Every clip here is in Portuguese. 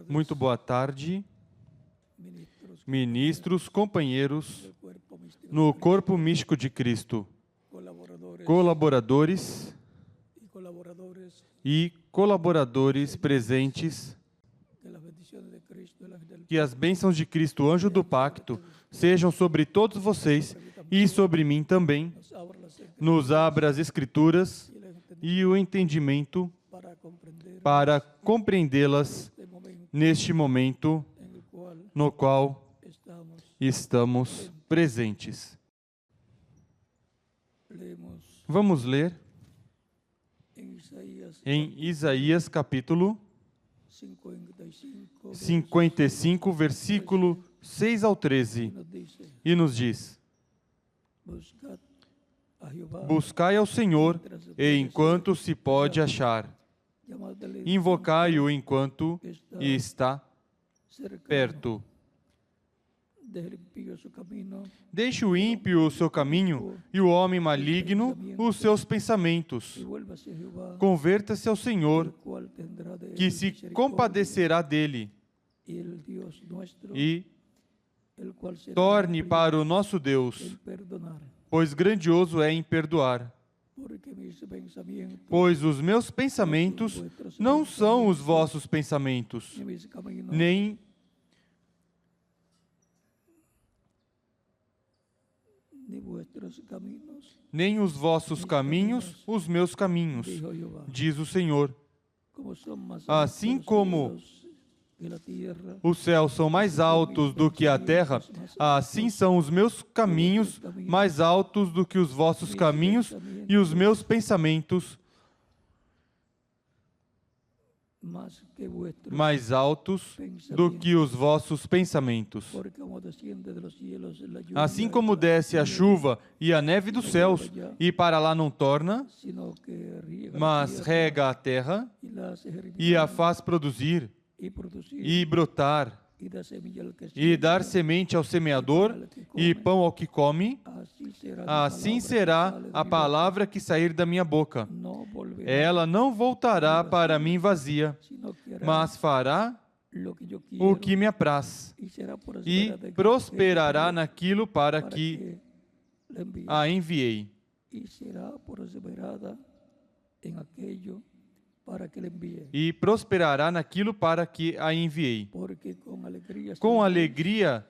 Muito boa tarde, ministros, companheiros no corpo místico de Cristo, colaboradores e colaboradores presentes. Que as bênçãos de Cristo, anjo do pacto, sejam sobre todos vocês e sobre mim também. Nos abra as Escrituras e o entendimento para compreendê-las neste momento no qual estamos presentes. Vamos ler em Isaías capítulo 55, versículo 6 ao 13, e nos diz: Buscai ao Senhor enquanto se pode achar, invocai-o enquanto está perto. Deixe o ímpio o seu caminho e o homem maligno os seus pensamentos. Converta-se ao Senhor, que se compadecerá dele, e torne para o nosso Deus, pois grandioso é em perdoar. Pois os meus pensamentos não são os vossos pensamentos, nem os vossos caminhos, os meus caminhos, diz o Senhor. Assim como os céus são mais altos do que a terra, assim são os meus caminhos mais altos do que os vossos caminhos e os meus pensamentos mais altos do que os vossos pensamentos. Assim como desce a chuva e a neve dos céus, e para lá não torna, mas rega a terra e a faz produzir e brotar, e dar semente ao semeador e pão ao que come, assim será a palavra que sair da minha boca. Ela não voltará para mim vazia, mas fará o que me apraz, e prosperará naquilo para que a enviei. E prosperará naquilo para que a enviei. Com alegria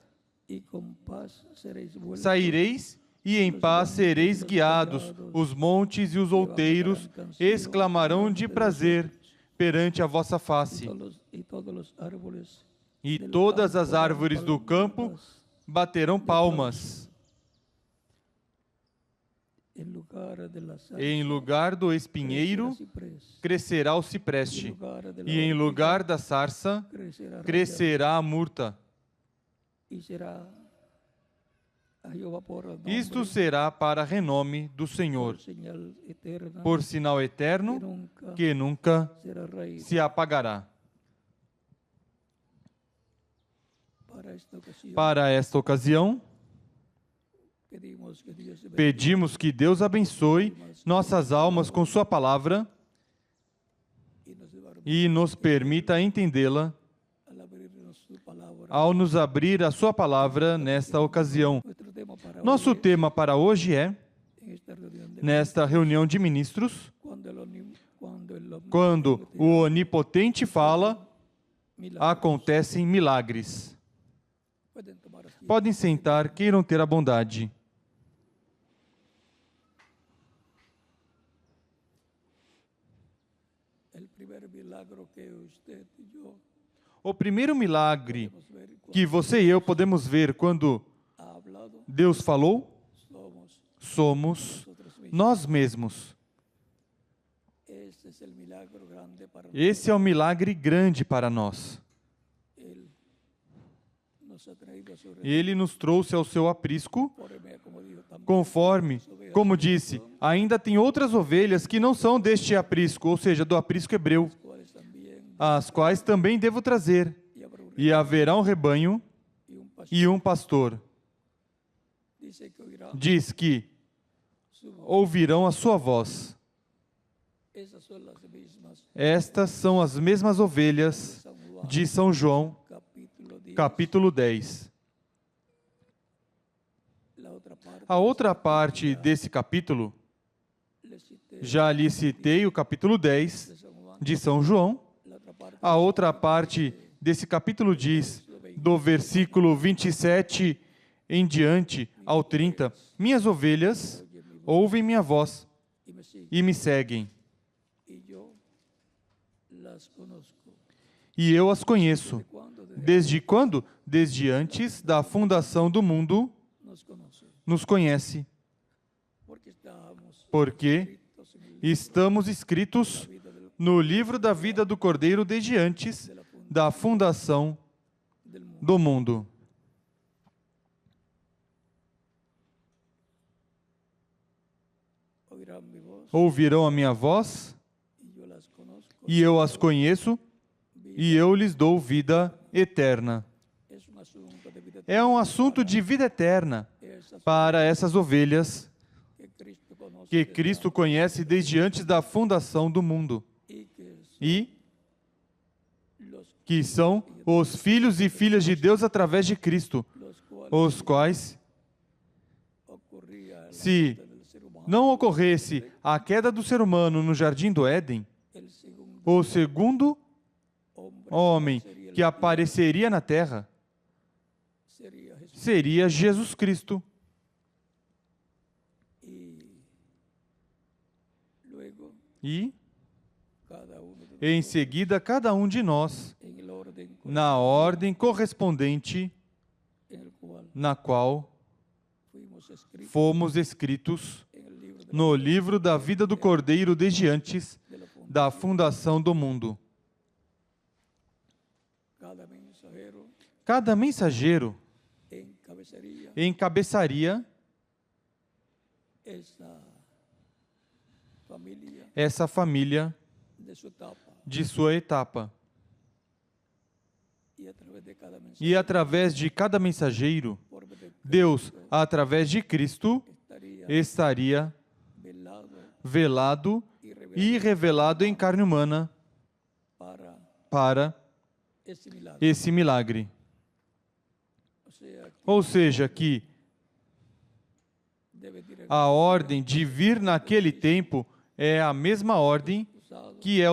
saireis e em paz sereis guiados. Os montes e os outeiros exclamarão de prazer perante a vossa face. E todas as árvores do campo baterão palmas. Em lugar do espinheiro, crescerá o cipreste, e em lugar da sarça, crescerá a murta. Isto será para renome do Senhor, por sinal eterno, que nunca se apagará. Para esta ocasião, pedimos que Deus abençoe nossas almas com sua palavra e nos permita entendê-la ao nos abrir a sua palavra nesta ocasião. Nosso tema para hoje é, nesta reunião de ministros, quando o Onipotente fala, acontecem milagres. Podem sentar, queiram ter a bondade. O primeiro milagre que você e eu podemos ver quando Deus falou, somos nós mesmos. Esse é um milagre grande para nós. Ele nos trouxe ao seu aprisco, conforme, como disse, ainda tem outras ovelhas que não são deste aprisco, ou seja, do aprisco hebreu, as quais também devo trazer, e haverá um rebanho e um pastor. Diz que ouvirão a sua voz. Estas são as mesmas ovelhas de São João, capítulo 10. A outra parte desse capítulo, já lhe citei o capítulo 10 de São João. A outra parte desse capítulo diz, do versículo 27 em diante ao 30, minhas ovelhas ouvem minha voz e me seguem. E eu as conheço. Desde quando? Desde antes da fundação do mundo, nos conhece. Porque estamos escritos no livro da vida do Cordeiro desde antes da fundação do mundo. Ouvirão a minha voz, e eu as conheço, e eu lhes dou vida eterna. É um assunto de vida eterna para essas ovelhas que Cristo conhece desde antes da fundação do mundo e que são os filhos e filhas de Deus através de Cristo, os quais, se não ocorresse a queda do ser humano no jardim do Éden, o segundo homem que apareceria na terra seria Jesus Cristo. E, em seguida, cada um de nós, na ordem correspondente na qual fomos escritos no livro da vida do Cordeiro desde antes da fundação do mundo. Cada mensageiro encabeçaria essa família de sua etapa. E através de cada mensageiro, Deus, através de Cristo, estaria velado e revelado em carne humana para esse milagre. Ou seja, que a ordem de vir naquele tempo é a mesma ordem que é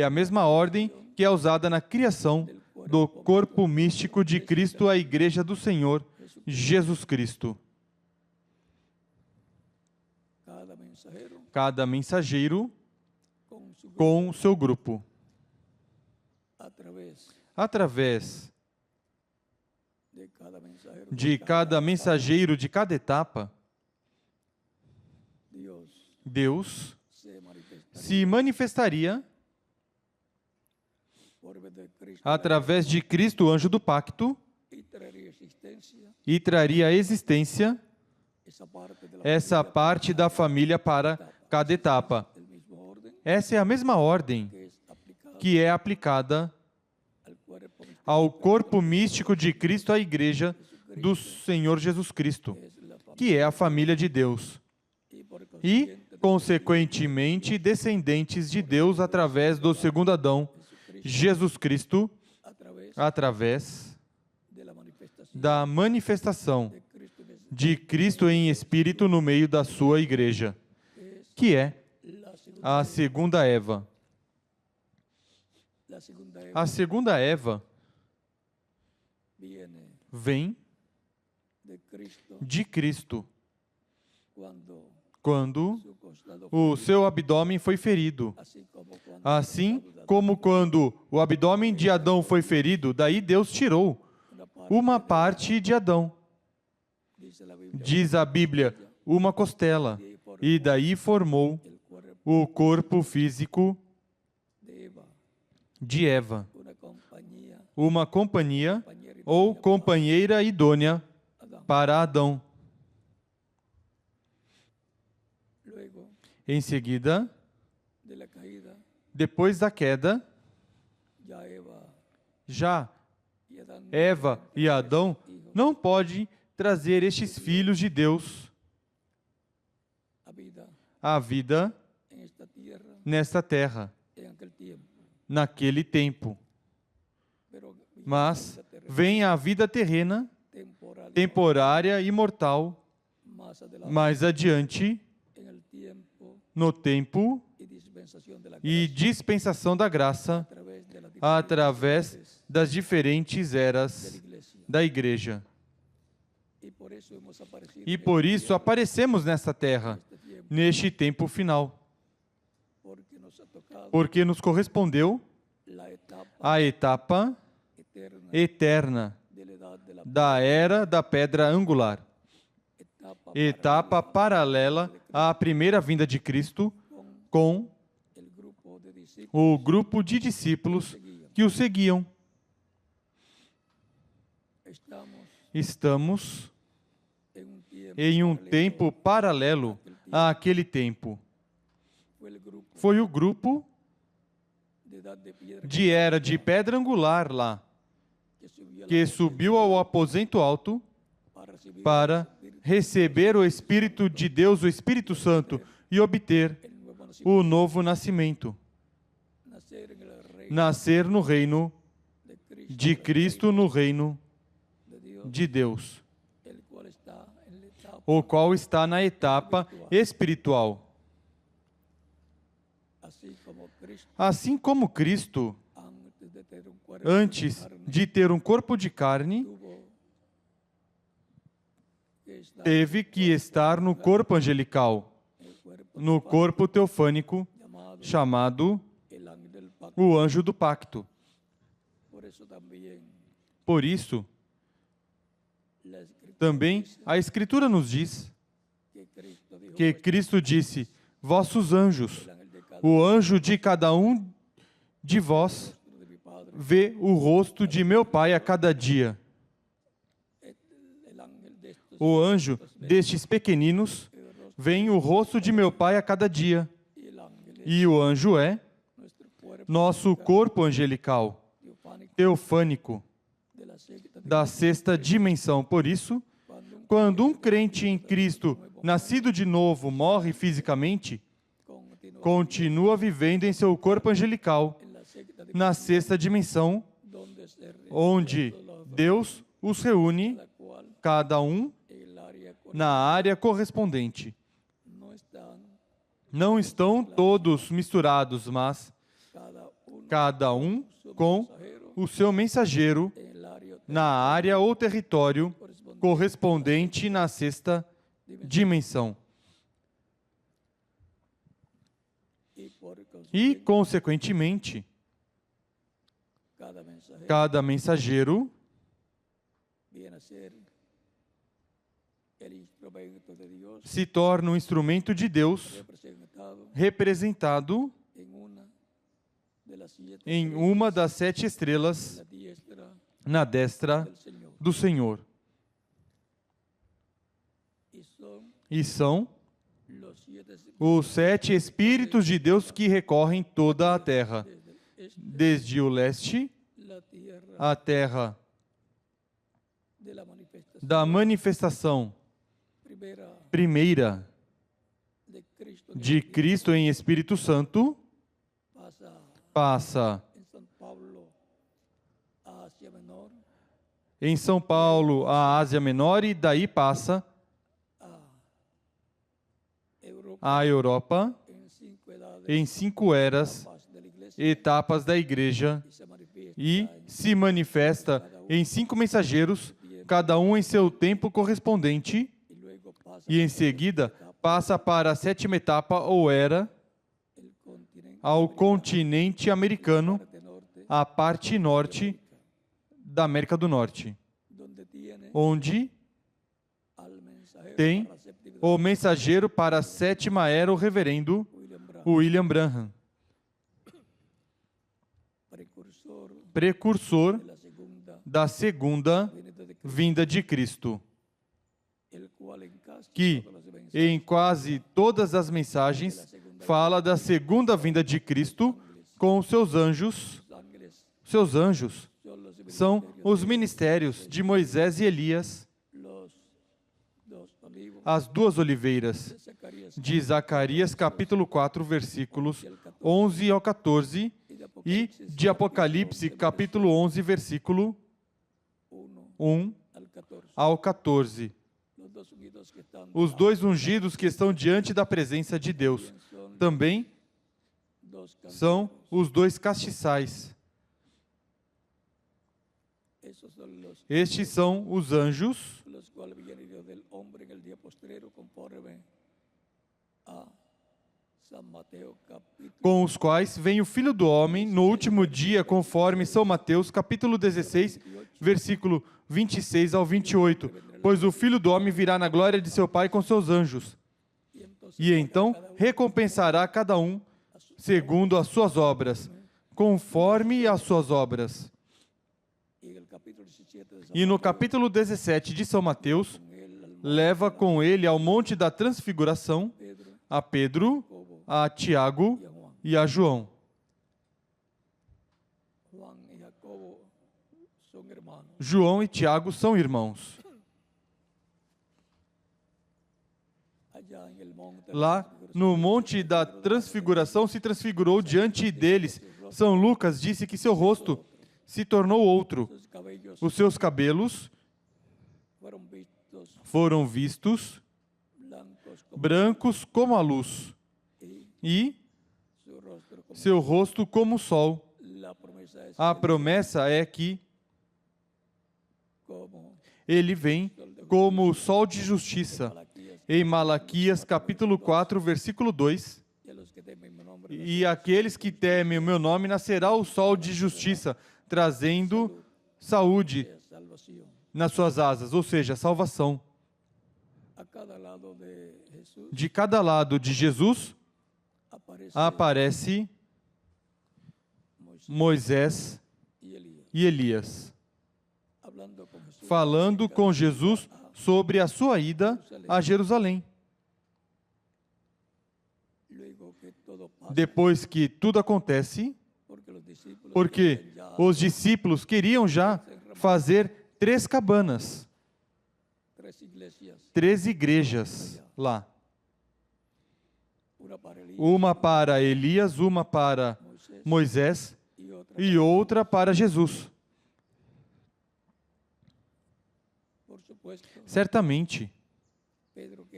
a mesma ordem que é usada na criação do corpo místico de Cristo, a Igreja do Senhor Jesus Cristo. Cada mensageiro com o seu grupo. Através de cada mensageiro de cada etapa, Deus se manifestaria através de Cristo, anjo do pacto, e traria à existência essa parte da família para cada etapa. Essa é a mesma ordem que é aplicada ao corpo místico de Cristo, a Igreja do Senhor Jesus Cristo, que é a família de Deus. E, consequentemente, descendentes de Deus através do segundo Adão, Jesus Cristo, através da manifestação de Cristo em Espírito no meio da sua Igreja, que é a segunda Eva. A segunda Eva vem de Cristo, quando o seu abdômen foi ferido. Assim como quando o abdômen de Adão foi ferido, daí Deus tirou uma parte de Adão. Diz a Bíblia, uma costela, e daí formou o corpo físico de Eva. Uma companhia ou companheira idônea para Adão. Em seguida, depois da queda, já Eva e Adão não podem trazer estes filhos de Deus à vida nesta terra. naquele tempo. Mas vem a vida terrena, temporária e mortal, mais adiante, no tempo e dispensação da graça, através das diferentes eras da Igreja. E por isso aparecemos nesta terra, neste tempo final, porque nos correspondeu a etapa eterna da era da pedra angular, etapa paralela à primeira vinda de Cristo, com o grupo de discípulos que o seguiam. Estamos em um tempo paralelo àquele tempo. Foi o grupo de era de pedra angular lá, que subiu ao aposento alto para receber o Espírito de Deus, o Espírito Santo, e obter o novo nascimento. Nascer no reino de Cristo, no reino de Deus, o qual está na etapa espiritual. Assim como Cristo, antes de ter um corpo de carne, teve que estar no corpo angelical, no corpo teofânico, chamado o anjo do pacto. Por isso, também a Escritura nos diz que Cristo disse: vossos anjos, o anjo de cada um de vós, vê o rosto de meu Pai a cada dia. O anjo destes pequeninos vê o rosto de meu Pai a cada dia. E o anjo é nosso corpo angelical, teofânico, da sexta dimensão. Por isso, quando um crente em Cristo, nascido de novo, morre fisicamente, continua vivendo em seu corpo angelical, na sexta dimensão, onde Deus os reúne, cada um na área correspondente. Não estão todos misturados, mas cada um com o seu mensageiro na área ou território correspondente na sexta dimensão. E, consequentemente, cada mensageiro se torna um instrumento de Deus representado em uma das 7 estrelas na destra do Senhor. E são os 7 Espíritos de Deus que recorrem toda a terra, desde o leste, a terra da manifestação primeira de Cristo em Espírito Santo, passa em São Paulo a Ásia Menor e daí passa a Europa em 5 eras, etapas da Igreja, e se manifesta em 5 mensageiros, cada um em seu tempo correspondente, e em seguida passa para a 7ª etapa ou era, ao continente americano, a parte norte da América do Norte, onde tem o mensageiro para a 7ª era, o reverendo William Branham, precursor da segunda vinda de Cristo, que em quase todas as mensagens fala da segunda vinda de Cristo com os seus anjos. Seus anjos são os ministérios de Moisés e Elias, as 2 oliveiras, de Zacarias capítulo 4, versículos 11 ao 14, e de Apocalipse, capítulo 11, versículo 1 ao 14. Os dois ungidos que estão diante da presença de Deus também são os dois castiçais. Estes são os anjos com os quais vem o Filho do Homem no último dia, conforme São Mateus, capítulo 16, versículo 26 ao 28. Pois o Filho do Homem virá na glória de seu Pai com seus anjos. E então recompensará cada um segundo as suas obras, conforme as suas obras. E no capítulo 17 de São Mateus, leva com ele ao Monte da Transfiguração a Pedro, a Tiago e a João. João e Tiago são irmãos. Lá no Monte da Transfiguração se transfigurou diante deles. São Lucas disse que seu rosto se tornou outro. Os seus cabelos foram vistos brancos como a luz e seu rosto como o sol. A promessa é que ele vem como o sol de justiça. Em Malaquias, capítulo 4, versículo 2. E aqueles que temem o meu nome, nascerá o sol de justiça, trazendo saúde nas suas asas, ou seja, salvação. De cada lado de Jesus aparece Moisés e Elias, falando com Jesus sobre a sua ida a Jerusalém. Depois que tudo acontece, porque os discípulos queriam já fazer 3 cabanas, 3 igrejas lá. Uma para Elias, uma para Moisés e outra para Jesus. Certamente,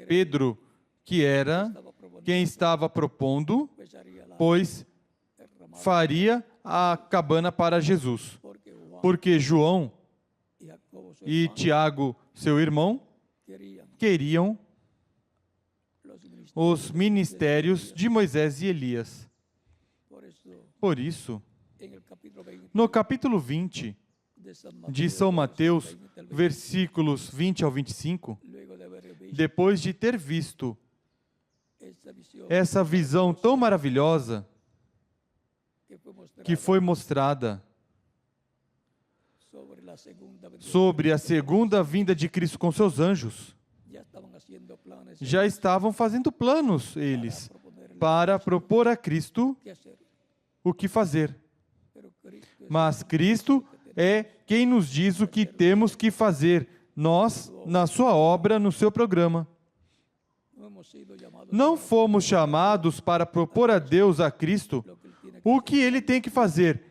Pedro, que era quem estava propondo, pois faria a cabana para Jesus. Porque João e Tiago, seu irmão, queriam os ministérios de Moisés e Elias. Por isso, no capítulo 20 de São Mateus, versículos 20 ao 25, depois de ter visto essa visão tão maravilhosa que foi mostrada sobre a segunda vinda de Cristo com seus anjos, já estavam fazendo planos, eles, para propor a Cristo o que fazer. Mas Cristo é quem nos diz o que temos que fazer, nós, na sua obra, no seu programa. Não fomos chamados para propor a Deus, a Cristo, o que Ele tem que fazer.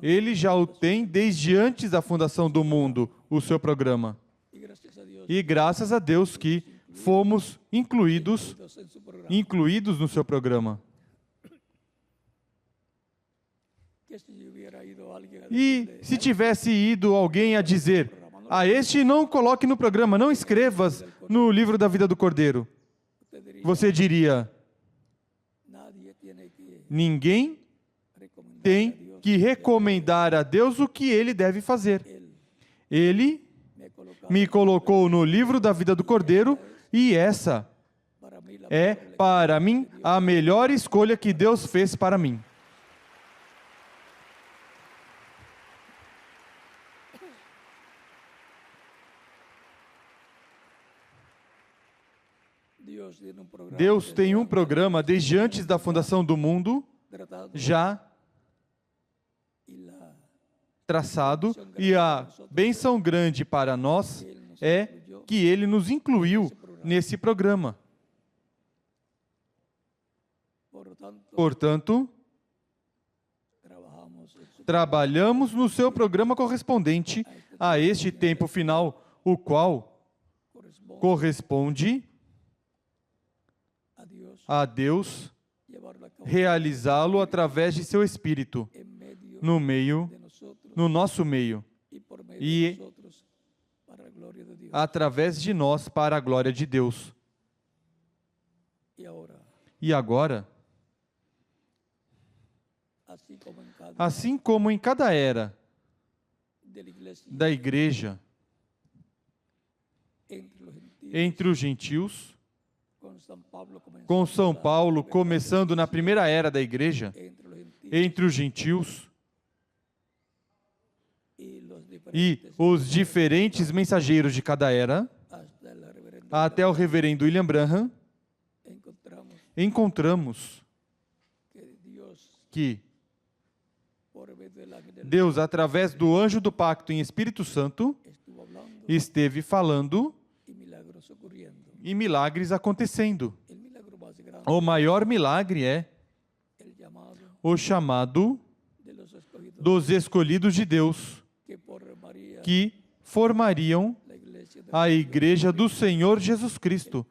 Ele já o tem desde antes da fundação do mundo, o seu programa. E graças a Deus que fomos incluídos no seu programa. E se tivesse ido alguém a dizer, este não coloque no programa, não escrevas no livro da vida do Cordeiro, você diria, ninguém tem que recomendar a Deus o que Ele deve fazer. Ele me colocou no livro da vida do Cordeiro e essa é, para mim, a melhor escolha que Deus fez para mim. Deus tem um programa desde antes da fundação do mundo, já traçado, e a bênção grande para nós é que Ele nos incluiu nesse programa. Portanto, trabalhamos no seu programa correspondente a este tempo final, o qual corresponde a Deus realizá-lo através de seu Espírito, no nosso meio, e através de nós para a glória de Deus. E agora, assim como em cada era da igreja, entre os gentios, com São Paulo começando na primeira era da igreja, entre os gentios, e os diferentes mensageiros de cada era, até o reverendo William Branham, encontramos que Deus, através do anjo do pacto em Espírito Santo, esteve falando e milagres acontecendo. O maior milagre é o chamado dos escolhidos de Deus, que formariam a Igreja do Senhor Jesus Cristo,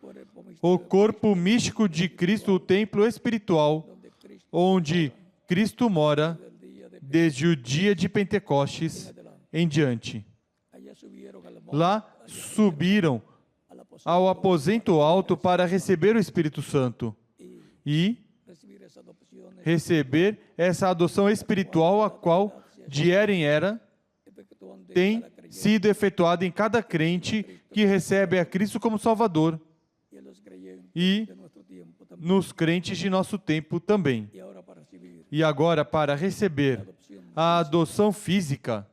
o corpo místico de Cristo, o templo espiritual, onde Cristo mora desde o dia de Pentecostes em diante. Lá subiram ao aposento alto para receber o Espírito Santo e receber essa adoção espiritual, a qual de era em era tem sido efetuada em cada crente que recebe a Cristo como Salvador e nos crentes de nosso tempo também. E agora, para receber a adoção física,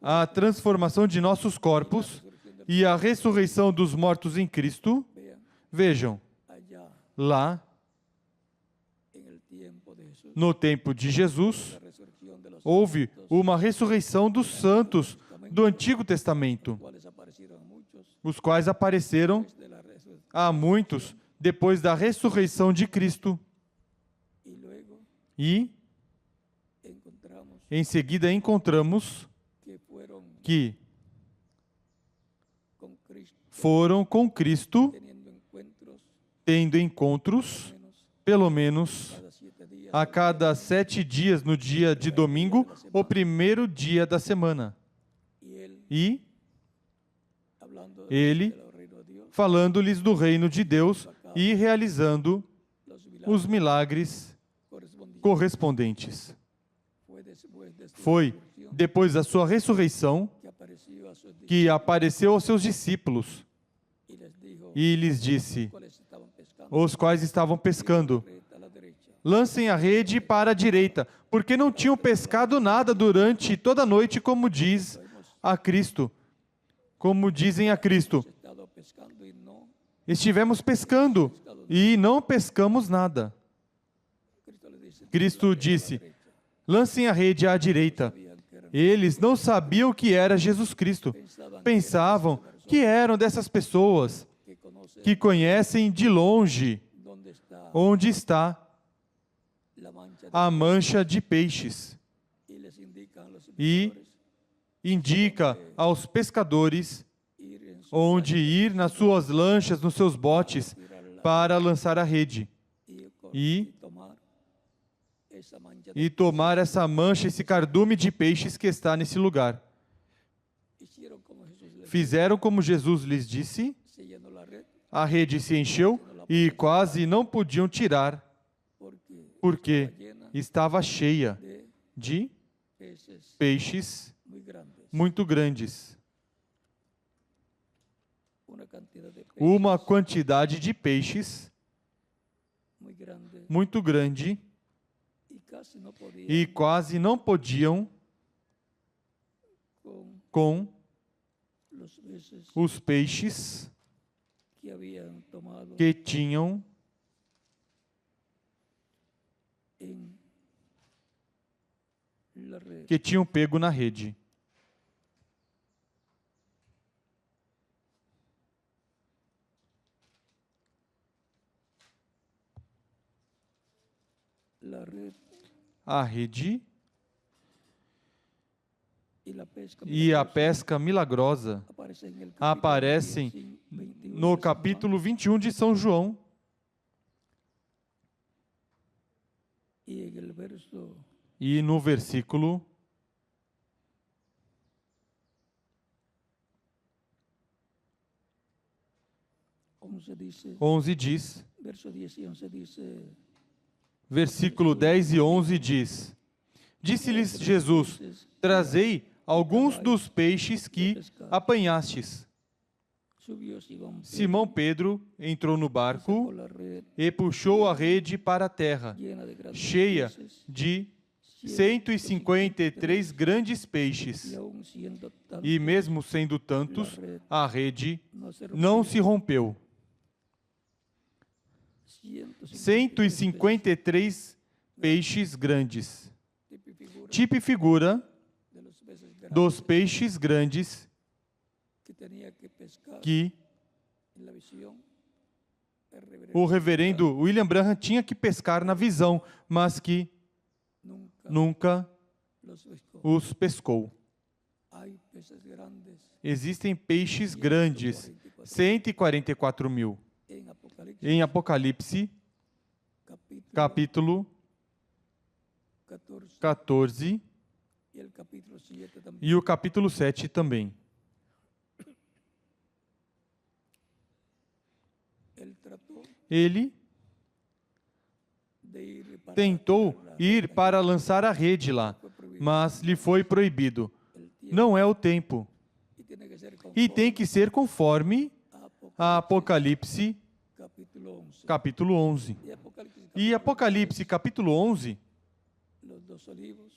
a transformação de nossos corpos e a ressurreição dos mortos em Cristo, vejam, lá, no tempo de Jesus, houve uma ressurreição dos santos do Antigo Testamento, os quais apareceram a muitos depois da ressurreição de Cristo. E, em seguida, encontramos que foram com Cristo, tendo encontros, pelo menos, a cada 7 dias, no dia de domingo, o primeiro dia da semana. E ele, falando-lhes do reino de Deus e realizando os milagres correspondentes. Foi depois da sua ressurreição que apareceu aos seus discípulos e lhes disse, os quais estavam pescando, lancem a rede para a direita, porque não tinham pescado nada durante toda a noite, como diz a Cristo. Como dizem a Cristo, estivemos pescando e não pescamos nada. Cristo disse, lancem a rede à direita. Eles não sabiam que era Jesus Cristo. Pensavam que eram dessas pessoas que conhecem de longe onde está a mancha de peixes e indica aos pescadores onde ir nas suas lanchas, nos seus botes, para lançar a rede e tomar essa mancha, esse cardume de peixes que está nesse lugar. Fizeram como Jesus lhes disse, a rede se encheu e quase não podiam tirar, porque estava cheia de peixes muito grandes. Uma quantidade de peixes muito grande e quase não podiam com os peixes que tinham pego na rede. a rede e a pesca milagrosa aparecem no capítulo 21 de São João. E no versículo 11 diz, versículo 10 e 11 diz: Disse-lhes Jesus: Trazei alguns dos peixes que apanhastes. Simão Pedro entrou no barco e puxou a rede para a terra, cheia de 153 grandes peixes. E mesmo sendo tantos, a rede não se rompeu. 153 peixes grandes. Tipo e figura dos peixes grandes que o reverendo William Branham tinha que pescar na visão, mas que nunca os pescou. Existem peixes grandes, 144 mil. Em Apocalipse, capítulo 14 e o capítulo 7 também. Ele tentou ir para lançar a rede lá, mas lhe foi proibido. Não é o tempo. E tem que ser conforme a Apocalipse, capítulo 11. E Apocalipse, capítulo 11,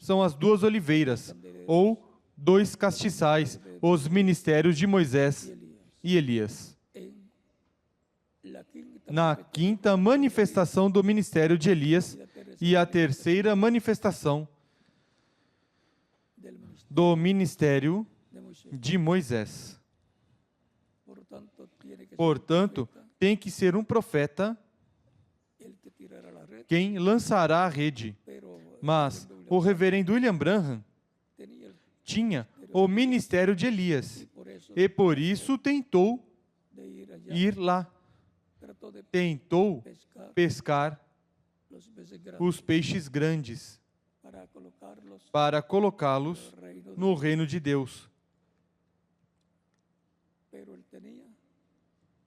são as duas oliveiras, ou dois castiçais, os ministérios de Moisés e Elias. Na quinta manifestação do ministério de Elias e a terceira manifestação do ministério de Moisés. Portanto, tem que ser um profeta quem lançará a rede. Mas o reverendo William Branham tinha o ministério de Elias e por isso tentou ir lá. Tentou pescar os peixes grandes para colocá-los no reino de Deus.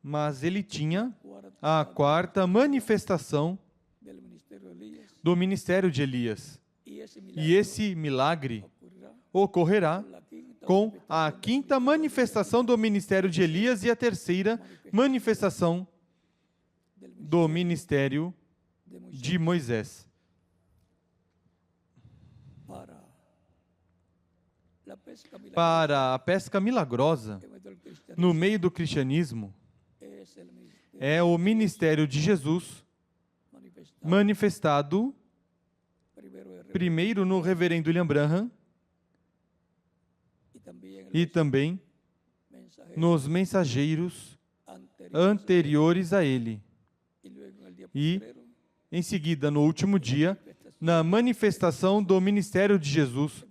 Mas ele tinha a quarta manifestação do ministério de Elias. E esse milagre ocorrerá com a quinta manifestação do ministério de Elias e a terceira manifestação do ministério de Moisés. Para a pesca milagrosa, no meio do cristianismo, é o ministério de Jesus manifestado primeiro no reverendo William Branham e também nos mensageiros anteriores a ele. E, em seguida, no último dia, na manifestação do ministério de Jesus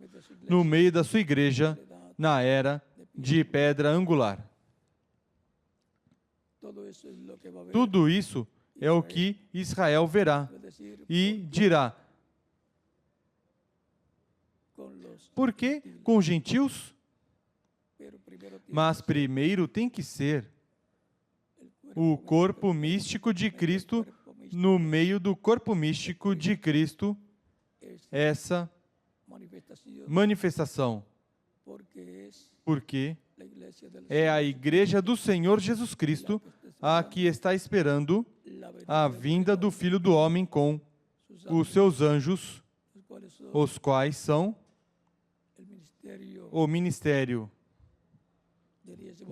no meio da sua igreja, na era de pedra angular. Tudo isso é o que Israel verá e dirá: por que com os gentios? Mas primeiro tem que ser o corpo místico de Cristo no meio do corpo místico de Cristo, essa manifestação, porque é a igreja do Senhor Jesus Cristo a que está esperando a vinda do Filho do Homem com os seus anjos, os quais são o ministério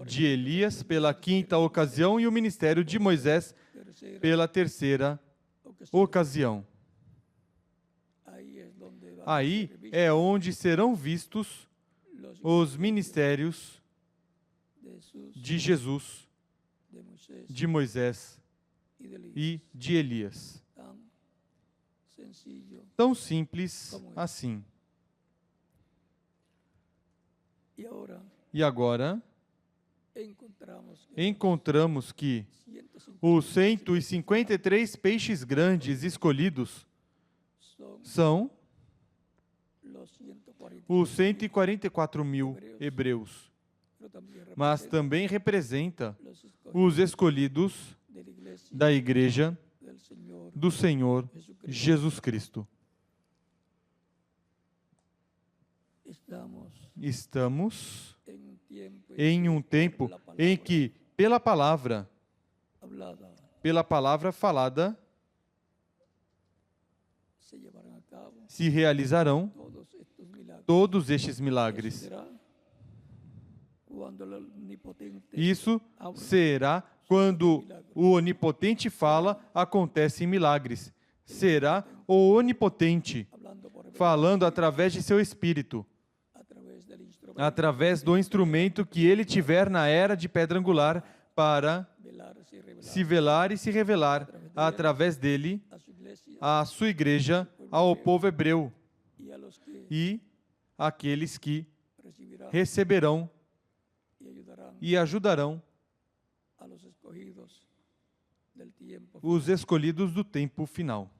de Elias pela quinta ocasião e o ministério de Moisés pela terceira ocasião. Aí é onde serão vistos os ministérios de Jesus, de Moisés e de Elias. Tão simples assim. E agora, encontramos que os 153 peixes grandes escolhidos são os 144.000 hebreus, mas também representa os escolhidos da Igreja do Senhor Jesus Cristo. Estamos em um tempo em que, pela palavra falada, se realizarão todos estes milagres. Isso será quando o Onipotente fala, acontecem milagres. Será o Onipotente falando através de seu Espírito, através do instrumento que ele tiver na era de pedra angular para se velar e se revelar através dele à sua igreja, ao povo hebreu e àqueles que receberão e ajudarão os escolhidos do tempo final.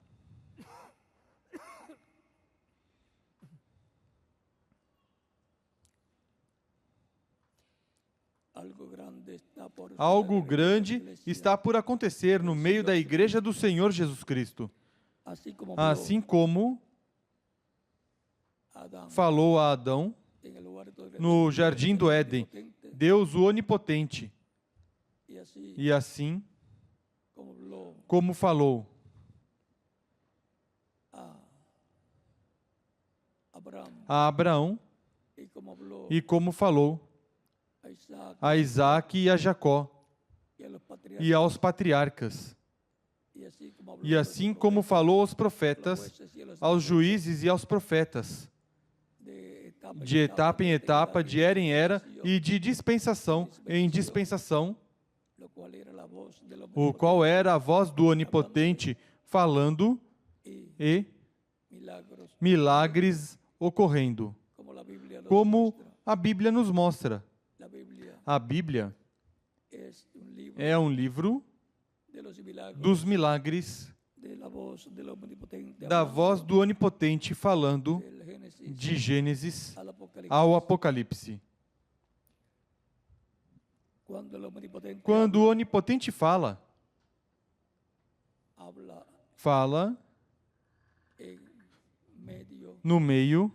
Algo grande está por acontecer no meio da Igreja do Senhor Jesus Cristo. Assim como falou a Adão no Jardim do Éden, Deus o Onipotente. E assim como falou a Abraão e como falou a Isaac e a Jacó e aos patriarcas. E assim como falou aos profetas, aos juízes e aos profetas, de etapa em etapa, de era em era e de dispensação em dispensação, o qual era a voz do Onipotente falando e milagres ocorrendo, como a Bíblia nos mostra. A Bíblia é um livro dos milagres, da voz do Onipotente falando de Gênesis ao Apocalipse. Quando o Onipotente fala no meio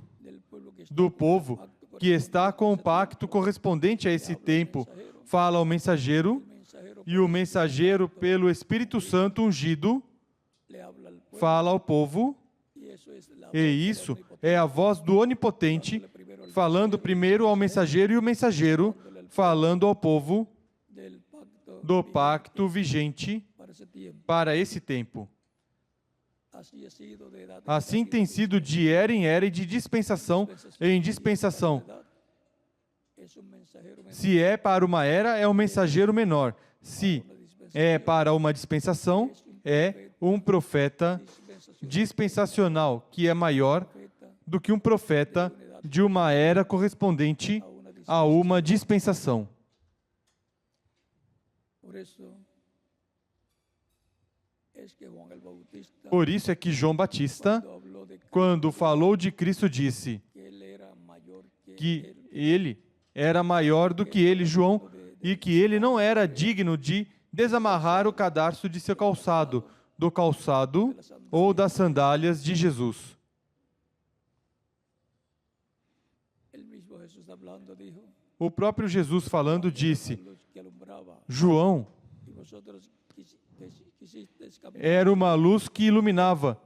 do povo que está com o pacto correspondente a esse tempo, fala ao mensageiro, e o mensageiro, pelo Espírito Santo ungido, fala ao povo, e isso é a voz do Onipotente, falando primeiro ao mensageiro e o mensageiro falando ao povo do pacto vigente para esse tempo. Assim tem sido de era em era e de dispensação em dispensação. Se é para uma era, é um mensageiro menor. Se é para uma dispensação, é um profeta dispensacional, que é maior do que um profeta de uma era correspondente a uma dispensação. Por isso é que João Batista, quando falou de Cristo, disse que ele era maior do que ele, João, e que ele não era digno de desamarrar o cadarço de seu calçado, do calçado ou das sandálias de Jesus. O próprio Jesus falando disse, João era uma luz que iluminava,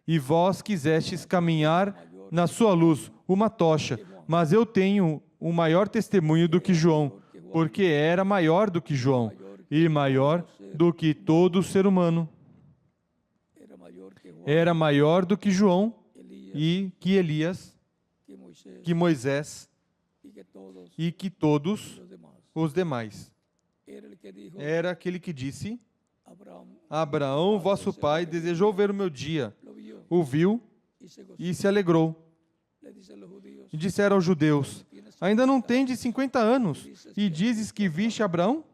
e vós quisestes caminhar na sua luz, uma tocha, mas eu tenho um maior testemunho do que João, porque era maior do que João, e maior do que todo ser humano. Era maior do que João, e que Elias, que Moisés, e que todos os demais. Era aquele que disse, Abraão, vosso pai, desejou ver o meu dia. lo vio O viu y se gozó. e se alegrou. Le dicen los judíos, E disseram aos judeus: ainda não tendes 50 anos, e dizes que viste Abraão?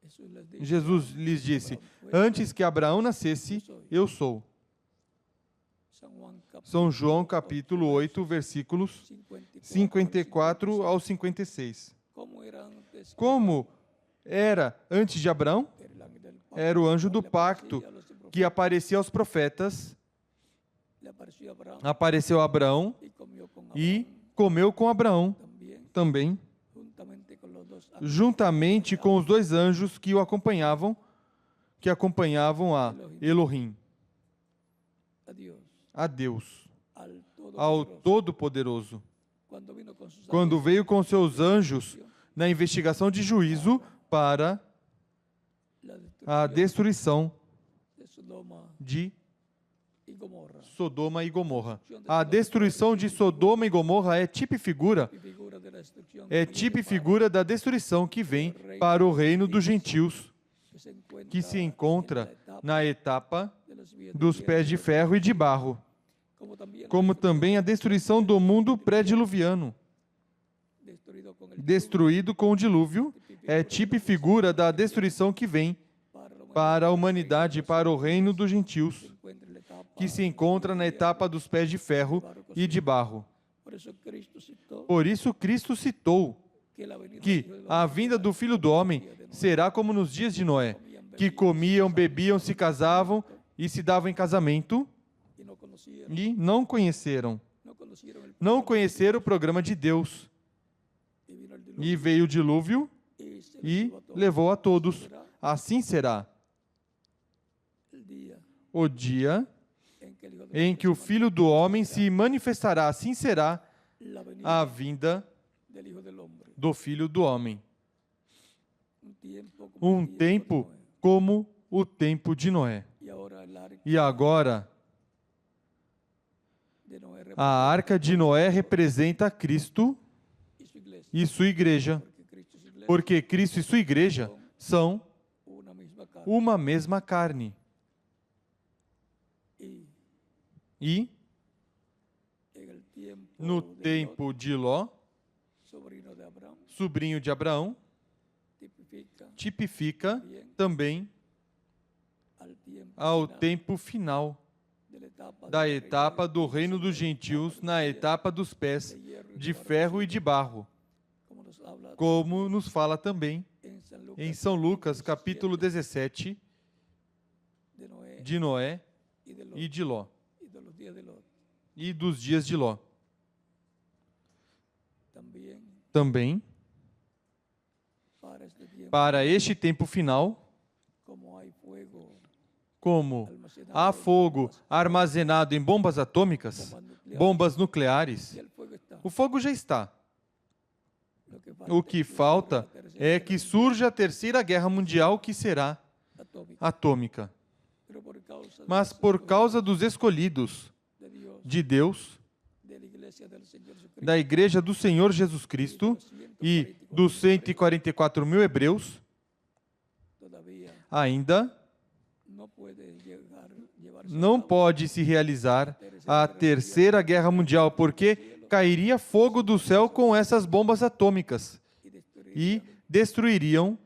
Jesús les dice, Jesus lhes disse: antes que Abraão nascesse, eu sou. San Juan São João capítulo 8, versículos 54 ao 56. ¿Cómo era antes? Como era antes de Abraão? Era el ángel del pacto. Era o anjo do Le pacto aparecía a los profetas, que aparecia aos profetas, le apareció a Abraham apareceu a Abraão y comió con e Abraham comeu com Abraão también, também, juntamente con los dos ángeles juntamente com os dois anjos que o acompanhavam, a Elohim, a Dios, a Deus, al ao Todopoderoso. Todo-Poderoso. Cuando vino con sus Quando ángeles, veio com seus anjos na investigação de juízo para la a destruição de Sodoma de y Gomorra, Sodoma e Gomorra. A destruição de Sodoma e Gomorra é tipo e figura, y figura de la destrucción é que tipo e viene para figura da destruição que vem para o reino dos gentios, que se encuentra que se encontra na etapa de los pies de dos tierra, pés de ferro e de barro, como também a destruição do mundo pré-diluviano, destruído com o dilúvio, é tipo e figura da destruição que vem para a humanidade e para o reino dos gentios, que se encontra na etapa dos pés de ferro e de barro. Por isso Cristo citou que a vinda do Filho do Homem será como nos dias de Noé, que comiam, bebiam, se casavam e se davam em casamento e não conheceram o programa de Deus. E veio o dilúvio e levou a todos. Assim será o dia em que o Filho do Homem se manifestará. Assim será a vinda do Filho do Homem. Um tempo como o tempo de Noé. E agora, a arca de Noé representa Cristo e sua igreja, porque Cristo e sua igreja são uma mesma carne. E, no tempo de Ló, sobrinho de Abraão, tipifica também ao tempo final da etapa do reino dos gentios, na etapa dos pés de ferro e de barro, como nos fala também em São Lucas, capítulo 17, de Noé e de Ló, e dos dias de Ló. Também, para este tempo final, como há fogo armazenado em bombas atômicas, bombas nucleares, o fogo já está. O que falta é que surja a terceira guerra mundial, que será atômica. Mas por causa dos escolhidos de Deus, da Igreja do Senhor Jesus Cristo e dos 144 mil hebreus, ainda não pode se realizar a terceira guerra mundial, porque cairia fogo do céu com essas bombas atômicas e destruiriam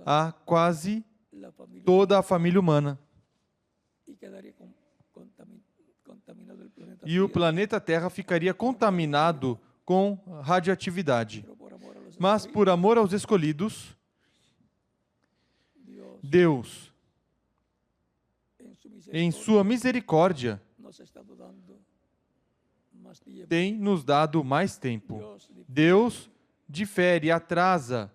a quase toda a família humana. E o planeta Terra ficaria contaminado com radioatividade. Mas, por amor aos escolhidos, Deus, em sua misericórdia, tem nos dado mais tempo. Deus difere, atrasa,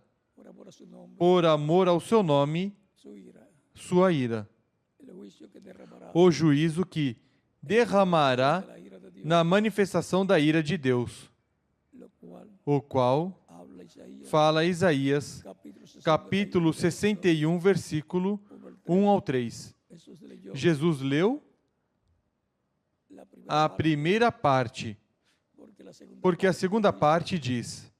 por amor ao seu nome, sua ira. O juízo que derramará na manifestação da ira de Deus, o qual fala Isaías, capítulo 61, versículo 1 ao 3. Jesus leu a primeira parte, porque a segunda parte diz: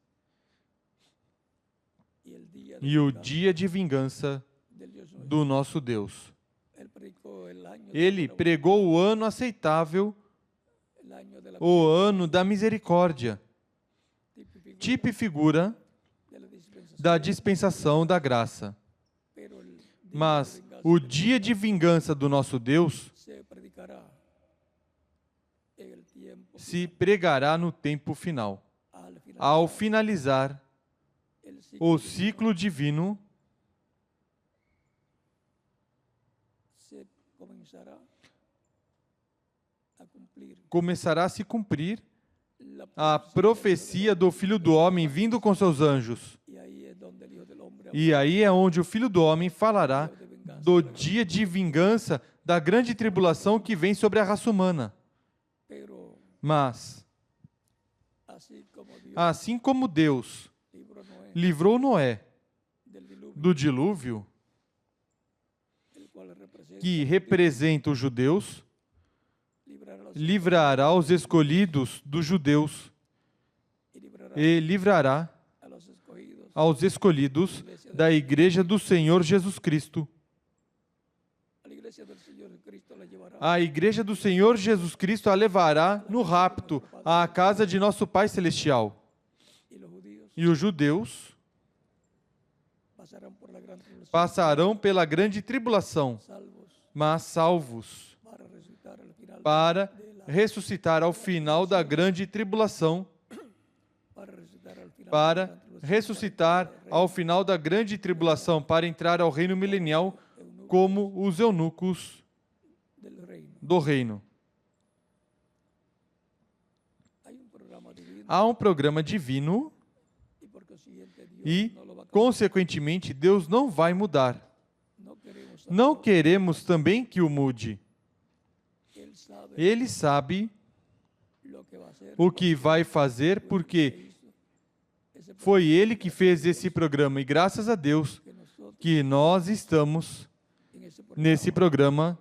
e o dia de vingança del Dios nuestro. do nosso Deus. Él predicó el año, Ele pregou o ano aceitável, el año de la o ano da misericórdia, tipificación tipo e figura de la dispensación. da dispensação da graça. Pero el día Mas de venganza o dia de vingança do nosso Deus se predicará en el tiempo se pregará no tempo final. al final. Ao finalizar El o ciclo ciclo divino, se comenzará a cumplir começará a se cumprir la a profecia do Filho do Homem vindo com seus anjos. y ahí es donde el Hijo del Hombre E aí é onde o Filho do Homem falará do dia de vingança da grande tribulação que vem sobre a raça humana. pero Mas, así como Dios assim como Deus libró a Noé livrou Noé del diluvio, do dilúvio, el cual representa que representa os judeus, librará a los livrará os escolhidos dos judeus y librará e livrará a los escogidos. aos escolhidos da Igreja do Senhor Jesus Cristo. A la iglesia del Señor Cristo la llevará A Igreja do Senhor Jesus Cristo a levará no rapto à casa de nosso Pai Celestial. y los judíos E os judeus pasarán por la gran tribulación, passarão pela grande tribulação, salvos mas salvos para resucitar al final para de la, ressuscitar ao final da grande tribulação, para resucitar al final de la para gran tribulación, ressuscitar ao final da grande tribulação, para entrar ao reino milenial como os eunucos del reino. do reino. Hay un programa divino Há um programa divino y por consiguiente Dios e, no lo va a cambiar. consequentemente, Deus não vai mudar. No queremos Não queremos também que o mude. Él sabe Ele sabe lo que va a hacer, o que vai fazer porque ese foi Ele que fez esse programa e graças a Deus que nosotros que nós estamos en ese nesse programa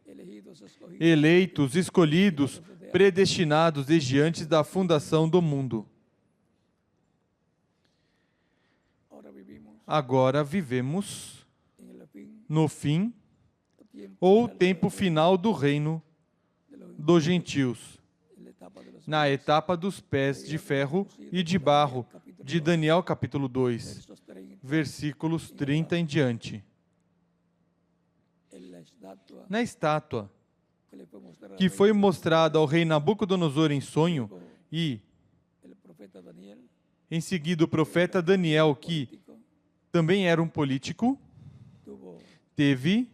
elegidos, escogidos, eleitos, escolhidos, predestinados desde antes da fundação do mundo. ahora vivimos Agora vivemos en el fin no fim del tiempo ou tempo final do reino de los dos gentios, en la etapa de los na etapa dos pés de ferro e de barro, de Daniel capítulo 2, versos 30 versículos 30 em diante. en la estatua Na estátua que le fue mostrada que foi mostrada ao rei Nabucodonosor em sonho e, el profeta Daniel, em seguida, o profeta Daniel, que político, também era um político, tuvo teve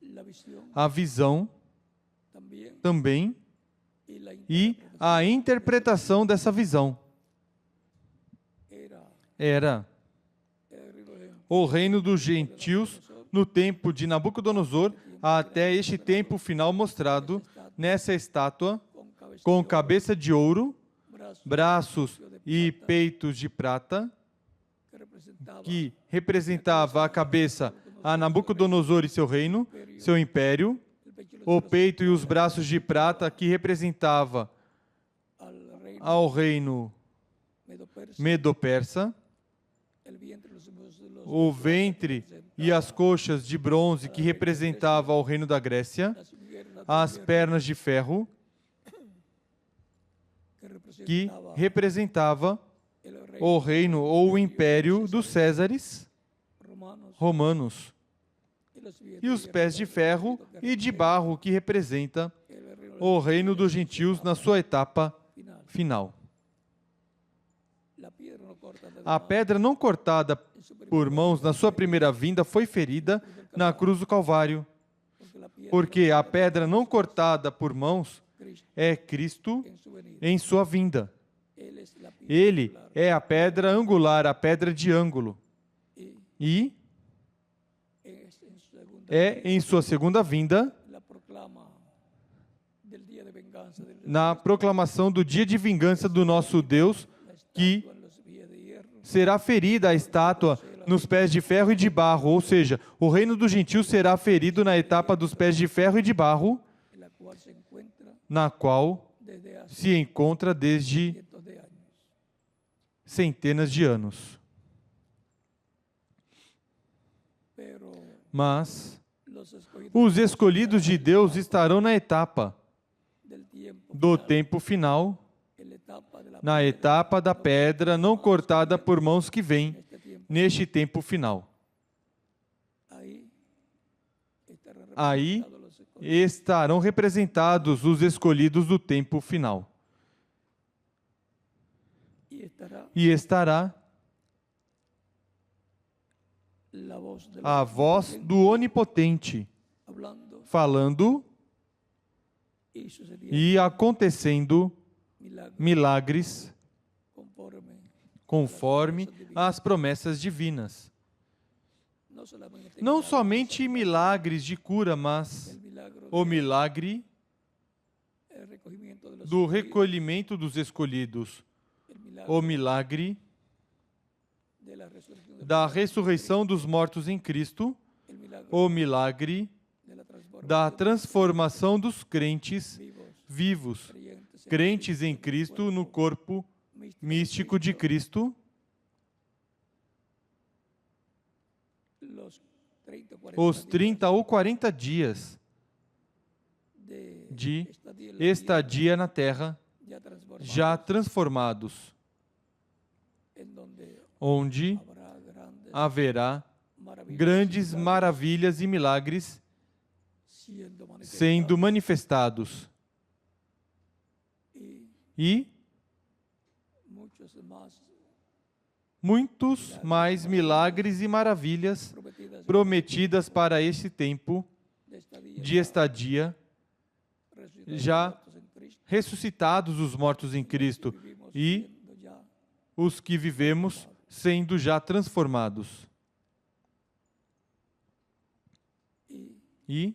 la visión a visão también também y la e a interpretação dessa visão. era Era el reino o reino dos gentios no tempo de Nabucodonosor até este tempo final mostrado nessa estátua con cabeza com cabeça de ouro, brazos braços e peitos de prata, que representaba que representava a cabeça a Nabucodonosor e seu reino, seu império, el pecho y los o peito e os braços de prata que representava al reino ao reino medo-persa, medo-persa, el vientre y los o ventre e as coxas de bronze que representava ao reino da Grécia, las piernas as pernas de ferro que que representaba representava el reino o reino ou o império dos Césares romanos romanos, y e os pés de ferro e de barro que representa el reino o reino dos gentios na sua etapa final. final. La piedra no corta de A pedra não cortada por mãos na sua primeira vinda foi ferida na cruz do Calvário, porque la piedra porque a pedra não cortada por mãos Cristo é Cristo en su venida. em sua vinda. Él es la piedra Ele angular é a pedra angular, a pedra de ângulo, y e en su segunda é em sua segunda vinda, la proclama del día de venganza del na proclamação do dia de vingança do nosso Deus, que estatua en los pies de hierro, será ferida a estátua nos pés de ferro e de barro, ou seja, o reino dos gentios será ferido na etapa dos pés de ferro e de barro, en la cual se encuentra na qual desde hace se encontra desde cientos de años. centenas de anos. Mas los escogidos os escolhidos de Deus estarão na etapa del tiempo do final, tempo final, en la etapa de la na etapa da pedra não cortada por mãos que vem, este tiempo. neste tempo final. Ahí estarán Aí representados los escogidos. estarão representados os escolhidos do tempo final. Y estará E estará la voz del a voz do Onipotente hablando falando y sucediendo e acontecendo milagros milagres conforme conforme as promessas divinas. no solamente Não milagros, somente milagres de cura, mas el milagro o milagre del recogimiento de los do escogidos, recolhimento dos escolhidos, el milagro o milagre de la resurrección del da muerto, ressurreição dos mortos em Cristo, el milagro o milagre de la da transformación transformação dos crentes vivos, vivos, crentes em Cristo no corpo místico de Cristo, los 30, 40 os 30 ou 40 dias de de estadia en la estadia na terra tierra ya transformados, já transformados, en donde onde habrá grandes haverá maravillas grandes maravilhas e milagres siendo manifestadas sendo manifestados y e muchos más muitos mais milagres e maravilhas prometidas prometidas para este tempo de estadia de estadia, resucitados já muertos en Cristo, ressuscitados os mortos em Cristo vivimos e siendo ya os que vivemos sendo já transformados. E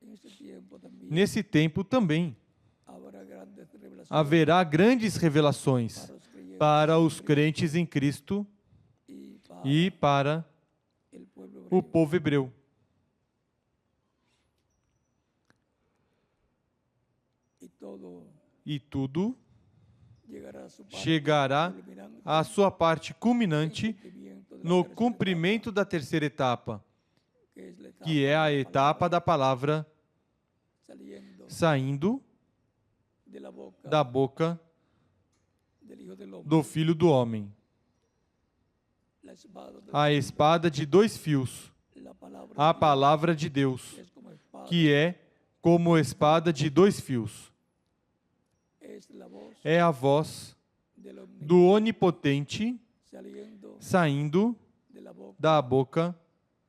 en este tiempo también nesse tempo também habrá grandes revelaciones haverá grandes revelações para os creyentes para os crentes em Cristo y para e para el pueblo o hebreo. povo hebreu. Y todo E tudo llegará a su parte chegará culminante à sua parte culminante cumplimiento de la no tercera cumprimento da terceira etapa, etapa, que é a etapa da palavra saliendo saindo da da boca del Hijo del Hombre. do Filho do Homem. La espada del- A espada de dois fios, la palabra a de palavra de Deus, Dios es como espada, que é como espada de dois fios. es la voz É a voz del omnipotente do Onipotente saliendo saindo de la boca da boca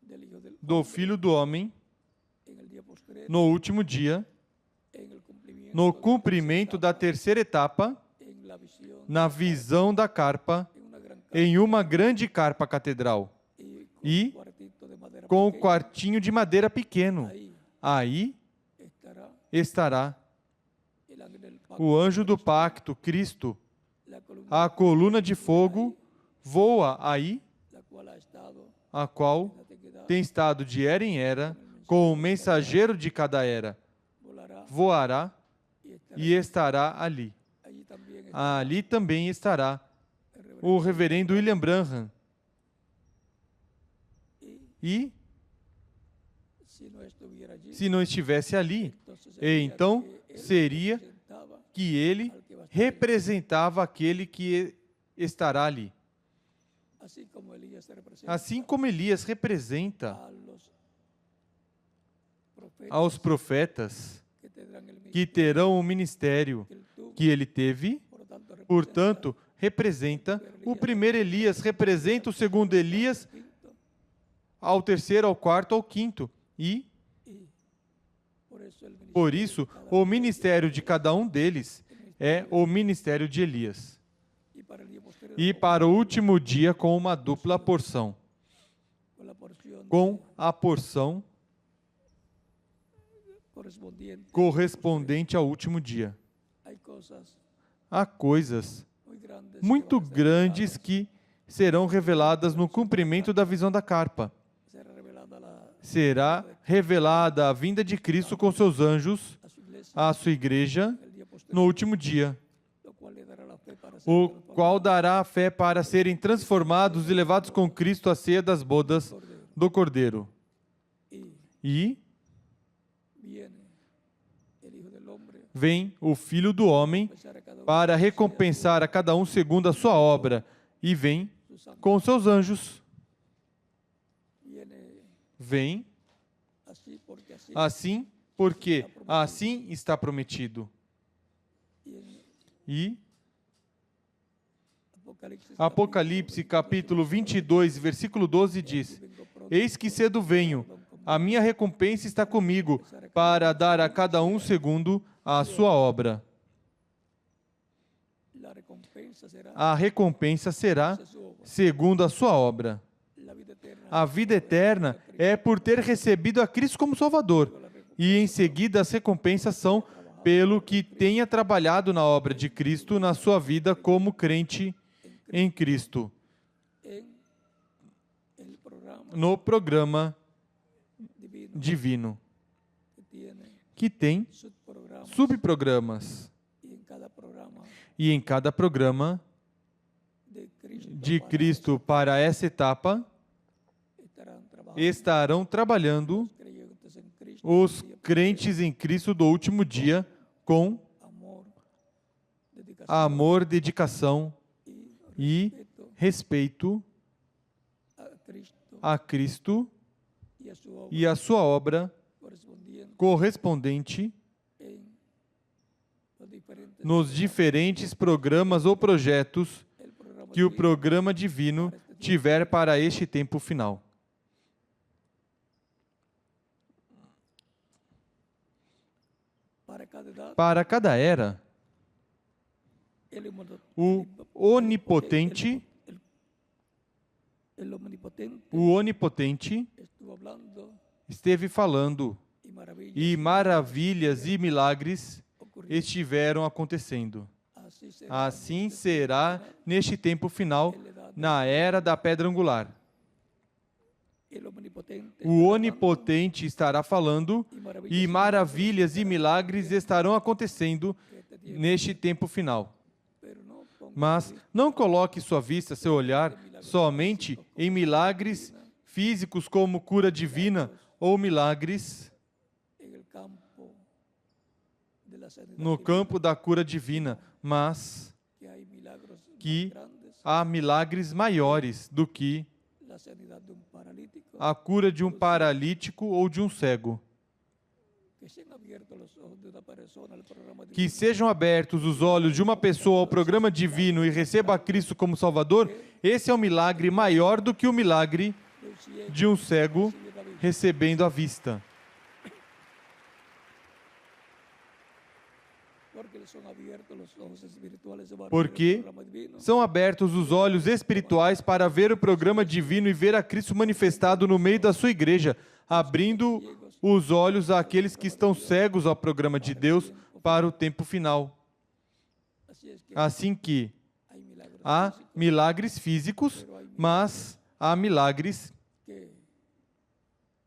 del Hijo del do Hombre Filho do Homem en el día postrero, no último dia, en el cumplimiento, no de la cumprimento da terceira etapa, en la visión, na visão da carpa, en una gran em uma grande carpa catedral, y con y un cuartito de madera com um pequeña. quartinho de madeira pequeno. Ahí Aí estará estará el ángel del pacto, o anjo do pacto, Cristo. la columna A coluna de fogo voa aí, la cual ha estado a qual en la antigüedad, tem estado de era em era, com o mensageiro de cada era. volará Voará y estará e estará ali. allí también estará Ali também estará el reverendo. o reverendo William Branham. E, Si no estuviera allí, se não estivesse ali, entonces sería então que él seria representaba que ele al que va a estar allí. representava aquele que estará ali. Así como Elías se representa Assim como Elias representa a los profetas aos profetas que tendrán el que ministerio terão o ministério que él tuvo, que ele teve, por tanto, portanto, representa o primeiro Elias, representa o segundo Elias, quinto, ao terceiro, ao quarto, ao quinto. E, y por isso, o ministério de cada um deles é o ministério de Elias. y para el día posterior, E para o último dia, com uma dupla porção, con la porción com a porção correspondiente. correspondente ao último dia. Hay cosas Há coisas muy grandes muito que van a ser grandes reveladas. que serão reveladas no cumprimento da visão da carpa. Será revelada Será revelada a vinda de Cristo com seus anjos a su iglesia à sua igreja el día posterior, no último dia, lo cual le dará la fe para ser o transformado qual dará a fé para serem transformados e levados com Cristo à ceia das bodas do Cordeiro. E viene el Hijo del Hombre vem o Filho do Homem para recompensar a cada um segundo a sua obra, e vem com seus anjos. viene Vem así porque así assim, porque assim está prometido. y en E Apocalipsis Apocalipse, capítulo 22, versículo 12 diz: Eis que cedo venho, a minha recompensa está comigo, para dar a cada um segundo a sua obra. la recompensa será A recompensa será su obra. segundo a sua obra. La vida eterna A vida eterna é por ter recebido a Cristo como Salvador. E em seguida as recompensas são pelo que tenha trabalhado na obra de Cristo na sua vida como crente em Cristo. en el programa No programa divino divino, que tiene que tem subprogramas subprogramas. y en cada programa E em cada programa de Cristo para essa etapa, estarão trabalhando creyentes en Cristo os crentes em Cristo do último dia com amor, dedicación amor, dedicação y e respeito a Cristo a Cristo y a su obra e a sua obra correspondiente correspondente en los diferentes nos diferentes programas ou projetos el programa que o divino programa divino tiver para este tempo final. para cada edad Para cada era, o onipotente, el omnipotente o onipotente estuvo hablando esteve falando y e maravilhas e milagres ocurrió. estiveram acontecendo. Así será Assim será neste tempo final, na era da pedra angular. el omnipotente O onipotente estará falando e maravilhas e milagres estarão acontecendo neste tempo final. pero no ponga Mas não coloque sua vista, seu olhar, somente em milagres físicos como cura divina ou milagres en el campo de la sanidad no divina, campo da cura divina, mas que hay milagros que más grandes, há milagres maiores do que la sanidad de un paralítico, a cura de um paralítico ou de um cego. que sean abiertos los ojos de una persona al programa Que divino, sejam abertos os olhos de uma pessoa ao programa divino e receba a Cristo como Salvador, esse é um milagre maior do que o milagre de un ciego de um cego recibe la vista. recebendo a vista. Porque son abiertos los ojos espirituales para ver Porque el programa divino, são abertos os olhos espirituais para ver o programa divino e ver a Cristo manifestado no meio da sua igreja, abrindo os olhos àqueles que estão cegos ao programa de Deus para o tempo final. así es que Assim que hay milagros há milagres físicos, mas há milagres que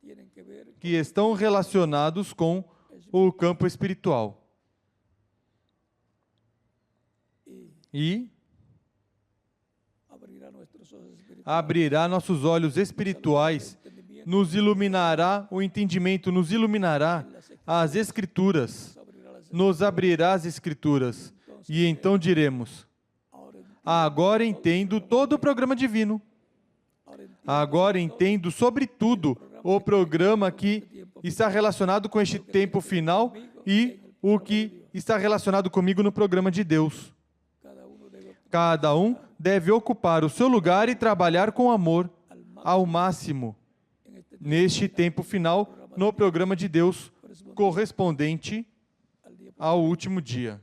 tienen que ver que estão relacionados com o campo espiritual. E abrirá nuestros ojos espirituales, abrirá nossos olhos espirituais, nos iluminará o entendimento, nos iluminará as Escrituras, abrirá las nos abrirá as Escrituras. E então diremos: agora entendo todo o programa divino. Agora entendo, sobretudo, o programa que está relacionado com este tempo final e o que está relacionado comigo no programa de Deus. cada uno debe Cada um deve ocupar o seu lugar e trabalhar com amor ao máximo neste tempo final no programa de Deus correspondente al día ao último dia.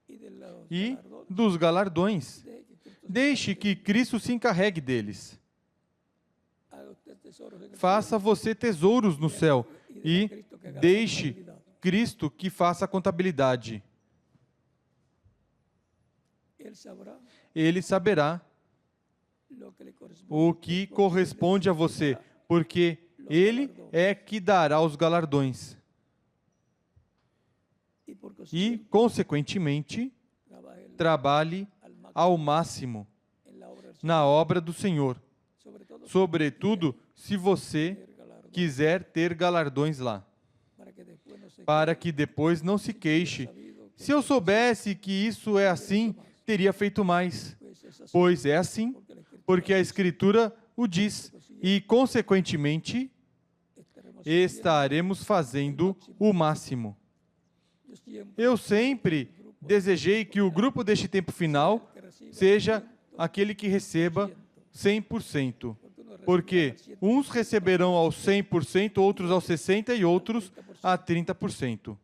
y de los E galardones, dos galardões, de que Cristo deixe que Cristo se encarregue deles. haga usted tesoros en el Faça você tesouros no céu e Cristo que haga deixe contabilidad. Cristo que faça a contabilidade. Él sabrá Ele saberá lo que le corresponde, o que corresponde a você, porque Ele é que dará os galardões. y por E, consiguiente consequentemente, trabaje trabalhe ao máximo en la obra del Señor, na obra do Senhor. sobre todo Sobretudo, se você el galardón quiser ter galardões lá, para que depois não se queixe. Se eu soubesse que isso é assim, teria feito mais. Pois é assim, porque a Escritura o diz, e, consequentemente, estaremos fazendo o máximo. Eu sempre desejei que o grupo deste tempo final seja aquele que receba 100%, porque uns receberão aos 100%, outros aos 60% e outros a 30%.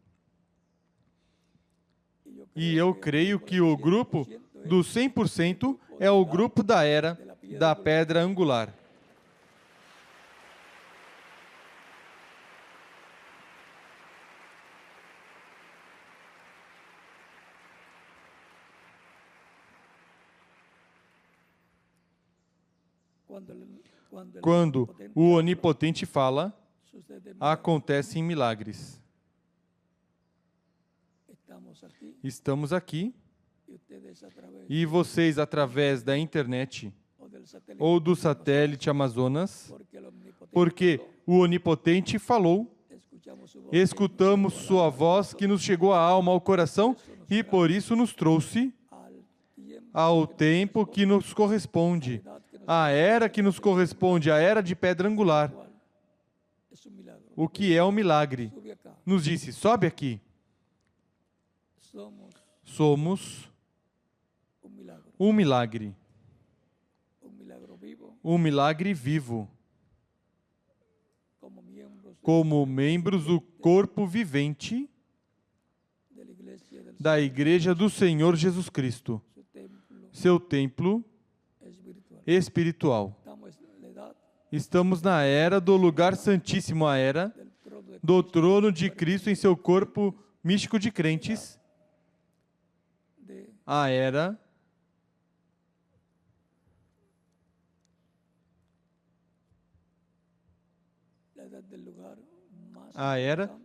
E eu creio que o grupo dos 100% é o grupo da era da pedra angular. Quando o Onipotente fala, acontecem milagres. Estamos aqui e vocês, através da internet ou do satélite Amazonas, porque o Onipotente falou, escutamos sua voz que nos chegou à alma, ao coração, e por isso nos trouxe ao tempo que nos corresponde, à era que nos corresponde, à era de pedra angular, o que é um milagre. Nos disse, sobe aqui. Somos um milagre. Um milagre vivo. Como membros do corpo vivente da Igreja do Senhor Jesus Cristo, seu templo espiritual. Estamos na era do lugar santíssimo, a era do trono de Cristo em seu corpo místico de crentes, a era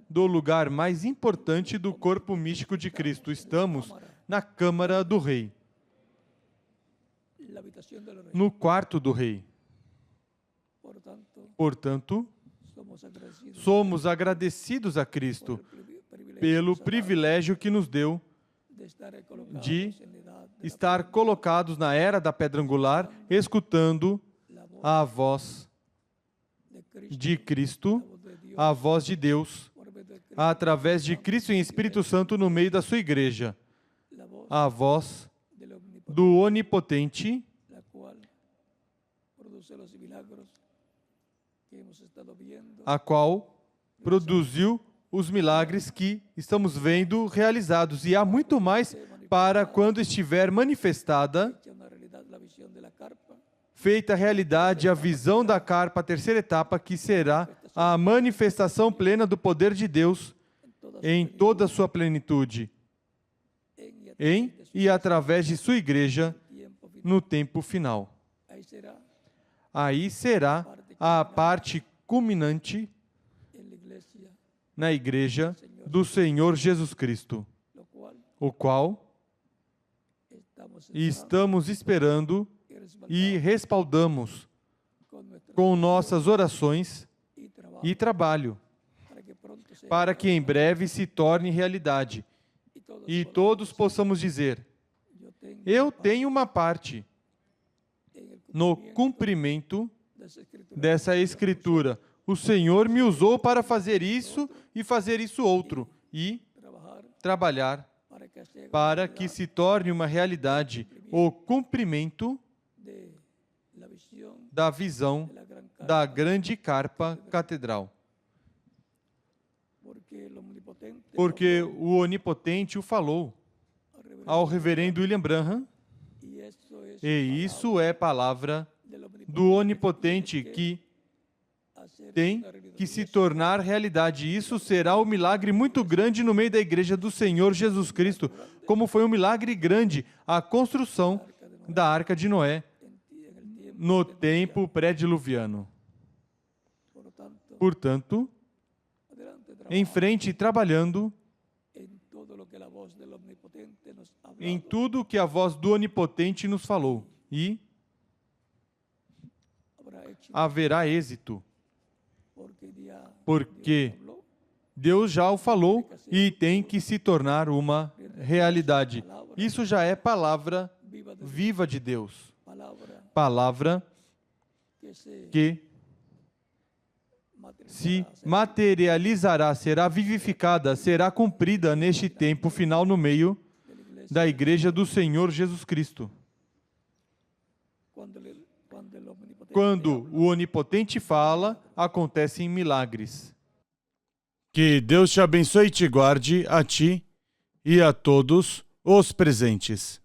do lugar mais importante do corpo místico de Cristo. Estamos na Câmara do Rei, no quarto do Rei. Portanto, somos agradecidos a Cristo pelo privilégio que nos deu de estar colocados na era da pedra angular, escutando a voz de Cristo, a voz de Deus, através de Cristo em Espírito Santo no meio da sua igreja, a voz do Onipotente, a qual produziu os milagres que estamos vendo realizados. E há muito mais para quando estiver manifestada, feita realidade, a visão da carpa, a terceira etapa, que será a manifestação plena do poder de Deus em toda a sua plenitude, em e através de sua igreja no tempo final. Aí será a parte culminante na igreja do Senhor Jesus Cristo, o qual estamos esperando e respaldamos com nossas orações e trabalho, para que em breve se torne realidade e todos possamos dizer: eu tenho uma parte no cumprimento dessa Escritura. O Senhor me usou para fazer isso e fazer isso outro, e trabalhar para que se torne uma realidade o cumprimento da visão da grande carpa catedral. Porque o Onipotente o falou ao reverendo William Branham, e isso é palavra do Onipotente que tem que se tornar realidade. Isso será um milagre muito grande no meio da igreja do Senhor Jesus Cristo, como foi um milagre grande a construção da Arca de Noé no tempo pré-diluviano. Portanto, em frente, trabalhando em tudo que a voz do Onipotente nos falou, e haverá êxito, porque Deus já o falou e tem que se tornar uma realidade. Isso já é palavra viva de Deus. Palavra que se materializará, será vivificada, será cumprida neste tempo final no meio da Igreja do Senhor Jesus Cristo. Quando o Onipotente fala, acontecem milagres. Que Deus te abençoe e te guarde, a ti e a todos os presentes.